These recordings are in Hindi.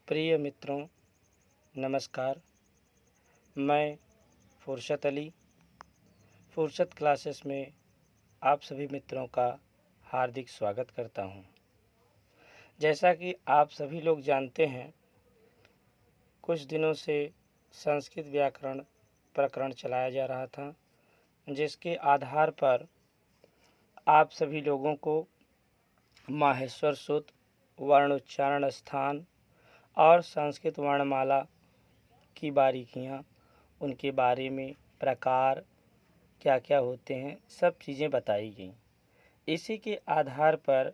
प्रिय मित्रों, नमस्कार। मैं फुरसत अली फुरसत क्लासेस में आप सभी मित्रों का हार्दिक स्वागत करता हूं। जैसा कि आप सभी लोग जानते हैं, कुछ दिनों से संस्कृत व्याकरण प्रकरण चलाया जा रहा था, जिसके आधार पर आप सभी लोगों को माहेश्वर सूत्र, वर्णोच्चारण स्थान और संस्कृत वर्णमाला की बारीकियाँ, उनके बारे में प्रकार क्या क्या होते हैं, सब चीज़ें बताई गई। इसी के आधार पर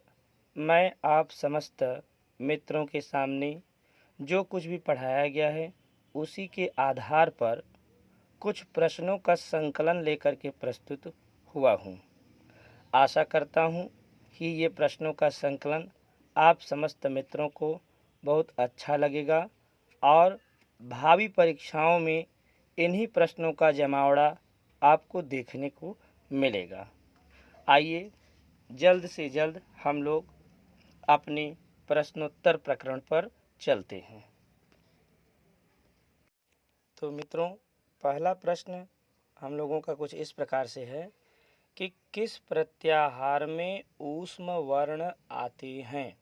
मैं आप समस्त मित्रों के सामने जो कुछ भी पढ़ाया गया है, उसी के आधार पर कुछ प्रश्नों का संकलन लेकर के प्रस्तुत हुआ हूँ। आशा करता हूँ कि ये प्रश्नों का संकलन आप समस्त मित्रों को बहुत अच्छा लगेगा और भावी परीक्षाओं में इन्हीं प्रश्नों का जमावड़ा आपको देखने को मिलेगा। आइए जल्द से जल्द हम लोग अपने प्रश्नोत्तर प्रकरण पर चलते हैं। तो मित्रों, पहला प्रश्न हम लोगों का कुछ इस प्रकार से है कि किस प्रत्याहार में ऊष्म वर्ण आते हैं।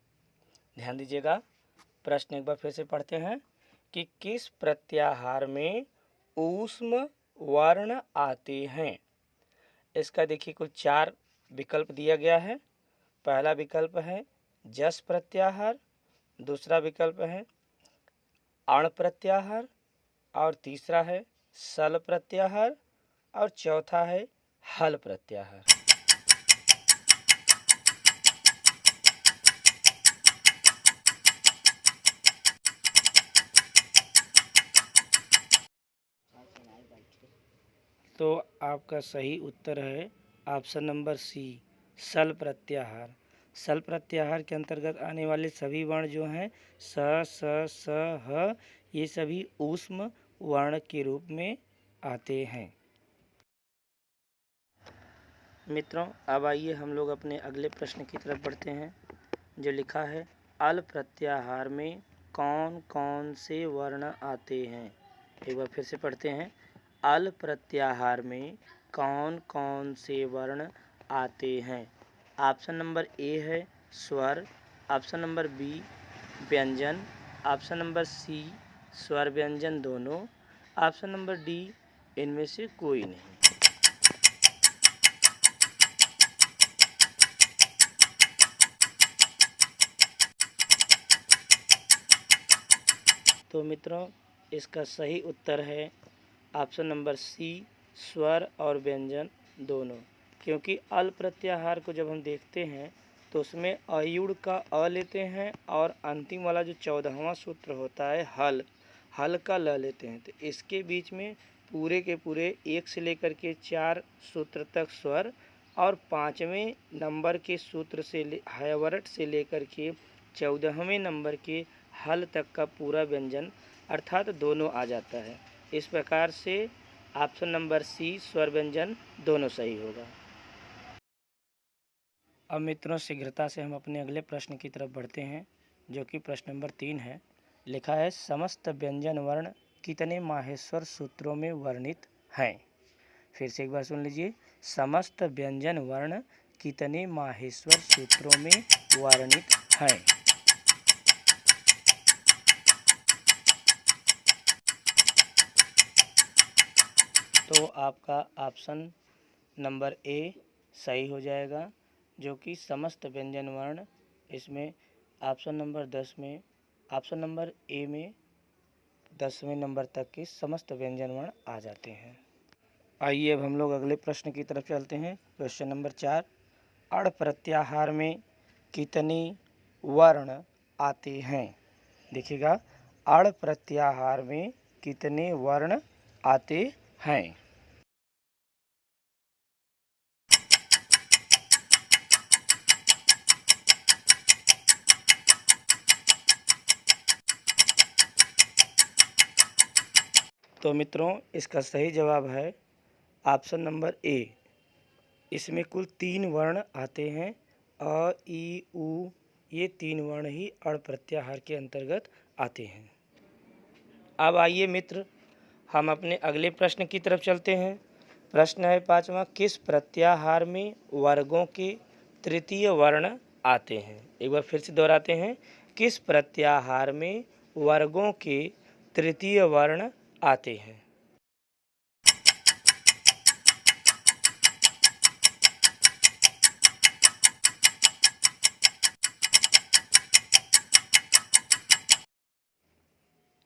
ध्यान दीजिएगा, प्रश्न एक बार फिर से पढ़ते हैं कि किस प्रत्याहार में ऊष्म वर्ण आते हैं। इसका देखिए कुल 4 विकल्प दिया गया है। पहला विकल्प है जस प्रत्याहार, दूसरा विकल्प है अण प्रत्याहार, और तीसरा है सल प्रत्याहार, और चौथा है हल प्रत्याहार। तो आपका सही उत्तर है ऑप्शन नंबर सी, सल प्रत्याहार। सल प्रत्याहार के अंतर्गत आने वाले सभी वर्ण जो हैं स, स, ह, ये सभी ऊष्म वर्ण के रूप में आते हैं। मित्रों, अब आइए हम लोग अपने अगले प्रश्न की तरफ बढ़ते हैं, जो लिखा है अल प्रत्याहार में कौन कौन से वर्ण आते हैं। एक बार फिर से पढ़ते हैं, अल प्रत्याहार में कौन कौन से वर्ण आते हैं। ऑप्शन नंबर ए है स्वर, ऑप्शन नंबर बी व्यंजन, ऑप्शन नंबर सी स्वर व्यंजन दोनों, ऑप्शन नंबर डी इनमें से कोई नहीं। तो मित्रों, इसका सही उत्तर है ऑप्शन नंबर सी स्वर और व्यंजन दोनों। क्योंकि अल प्रत्याहार को जब हम देखते हैं तो उसमें अयुड़ का अ लेते हैं और अंतिम वाला जो 14वां सूत्र होता है हल का ल लेते हैं। तो इसके बीच में पूरे के पूरे 1 से लेकर के 4 सूत्र तक स्वर और 5वें नंबर के सूत्र से हयवरट से लेकर के 14वें नंबर के हल तक का पूरा व्यंजन अर्थात दोनों आ जाता है। इस प्रकार से ऑप्शन नंबर सी स्वर व्यंजन दोनों सही होगा। अब मित्रों, शीघ्रता से हम अपने अगले प्रश्न की तरफ बढ़ते हैं, जो कि प्रश्न नंबर 3 है। लिखा है समस्त व्यंजन वर्ण कितने माहेश्वर सूत्रों में वर्णित हैं। फिर से एक बार सुन लीजिए, समस्त व्यंजन वर्ण कितने माहेश्वर सूत्रों में वर्णित हैं। तो आपका ऑप्शन नंबर ए सही हो जाएगा, जो कि समस्त व्यंजन वर्ण इसमें ऑप्शन नंबर 10 में, ऑप्शन नंबर ए में 10वें नंबर तक के समस्त व्यंजन वर्ण आ जाते हैं। आइए अब हम लोग अगले प्रश्न की तरफ चलते हैं। क्वेश्चन नंबर 4, अण प्रत्याहार में कितने वर्ण आते हैं। देखिएगा, अण प्रत्याहार में कितने वर्ण आते हैं। तो मित्रों, इसका सही जवाब है ऑप्शन नंबर ए। इसमें कुल 3 वर्ण आते हैं, अ, ई, उ ये 3 वर्ण ही अण प्रत्याहार के अंतर्गत आते हैं। अब आइए मित्र, हम अपने अगले प्रश्न की तरफ चलते हैं। प्रश्न है 5वां, किस प्रत्याहार में वर्गों के तृतीय वर्ण आते हैं? एक बार फिर से दोहराते हैं, किस प्रत्याहार में वर्गों के तृतीय वर्ण आते हैं?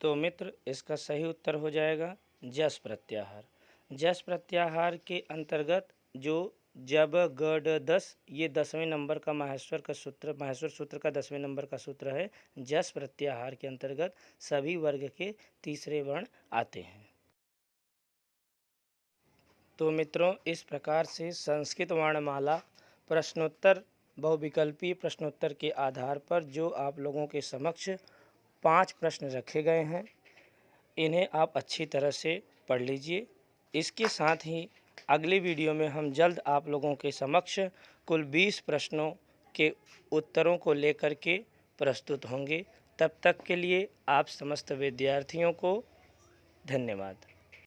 तो मित्र, इसका सही उत्तर हो जाएगा जस प्रत्याहार। जस प्रत्याहार के अंतर्गत जो जब गड दस, ये 10वें नंबर का माहेश्वर सूत्र का 10वें नंबर का सूत्र है। जस प्रत्याहार के अंतर्गत सभी वर्ग के तीसरे वर्ण आते हैं। तो मित्रों, इस प्रकार से संस्कृत वर्णमाला प्रश्नोत्तर, बहुविकल्पीय प्रश्नोत्तर के आधार पर जो आप लोगों के समक्ष 5 प्रश्न रखे गए हैं, इन्हें आप अच्छी तरह से पढ़ लीजिए। इसके साथ ही अगले वीडियो में हम जल्द आप लोगों के समक्ष कुल 20 प्रश्नों के उत्तरों को लेकर के प्रस्तुत होंगे। तब तक के लिए आप समस्त विद्यार्थियों को धन्यवाद।